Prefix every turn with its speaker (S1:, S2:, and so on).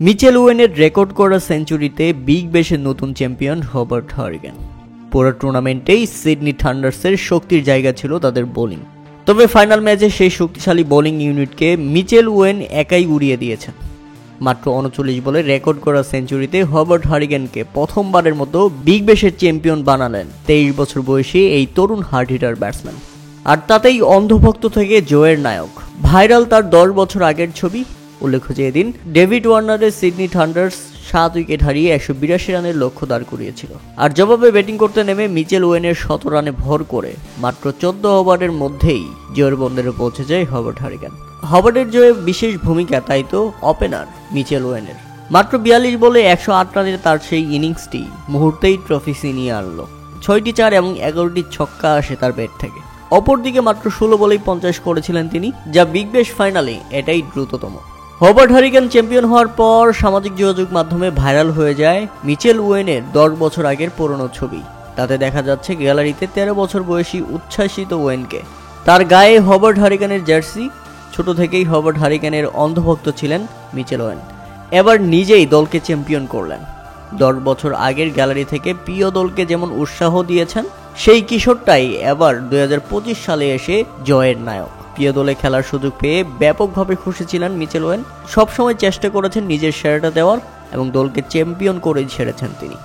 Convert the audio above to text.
S1: Mitchell ওয়েনের record করা সেঞ্চুরিতে big ব্যাশের নতুন champion Robert hurricane. পুরো টুর্নামেন্টেই সিডনি থান্ডার্সের শক্তির জায়গা ছিল তাদের বোলিং। তবে ফাইনাল ম্যাচে সেই শক্তিশালী বোলিং ইউনিটকে মিচেল ওয়েন একাই উড়িয়ে দিয়েছেন। মাত্র 39 বলে রেকর্ড করা সেঞ্চুরিতে রবার্ট হারিকেনকে প্রথমবারের মতো বিগ ব্যাশের চ্যাম্পিয়ন বানালেন 23 বছর বয়সী এই তরুণ হার্ড হিটার ব্যাটসম্যান। আর তাতেই অন্ধভক্ত থেকে জয়ের নায়ক। ভাইরাল তার 10 বছর আগের ছবি। উল্লেখ্য যে এদিন ডেভিড ওয়ার্নারের সিডনি থান্ডার্স 7 উইকেট হারিয়ে 182 রানের লক্ষ্য দাঁড় করিয়েছিল। আর জবাবে ব্যাটিং করতে নেমে মিচেল ওয়েনের 100 রানে ভর করে মাত্র 14 ওভারের মধ্যেই জয়ের বন্দরে পৌঁছে যায় রবার্ট হারিকেন। রবার্টের জয়ে বিশেষ ভূমিকা তাই তো ওপেনার মিচেল ওয়েনের। মাত্র 42 বলে 108 রানের তার সেই ইনিংসটি মুহূর্তেই ট্রফি ছিনিয়ে আনলো। 6টি 4 এবং 11টি ছক্কা আসে তার ব্যাট থেকে। অপরদিকে মাত্র 16 বলেই 50 করেছিলেন তিনি, যা বিগ ব্যাশ ফাইনালে এটাই দ্রুততম। রবার্ট হারিকেন চ্যাম্পিয়ন হওয়ার পর সামাজিক যোগাযোগ মাধ্যমে ভাইরাল হয়ে যায় মিচেল ওয়েনের 10 বছর আগের পুরনো ছবি। তাতে দেখা যাচ্ছে গ্যালারিতে 13 বছর বয়সী উচ্ছ্বাসিত ওয়েনকে। তার গায়ে রবার্ট হারিকেনের জার্সি। ছোট থেকেই রবার্ট হারিকেনের অন্ধভক্ত ছিলেন মিচেল ওয়েন। এবার নিজেই দলকে চ্যাম্পিয়ন করলেন। 10 বছর আগের গ্যালারি থেকে প্রিয় দলকে যেমন উৎসাহ দিয়েছেন, সেই কিশোরটাই এবার 2025 সালে এসে জয়ের নায়ক। প্রিয় দলে খেলার সুযোগ পেয়ে ব্যাপকভাবে খুশি ছিলেন মিচেল ওয়েন। সবসময় চেষ্টা করেছেন নিজের সেরাটা দেওয়ার এবং দলকে চ্যাম্পিয়ন করেই ছেড়েছেন তিনি।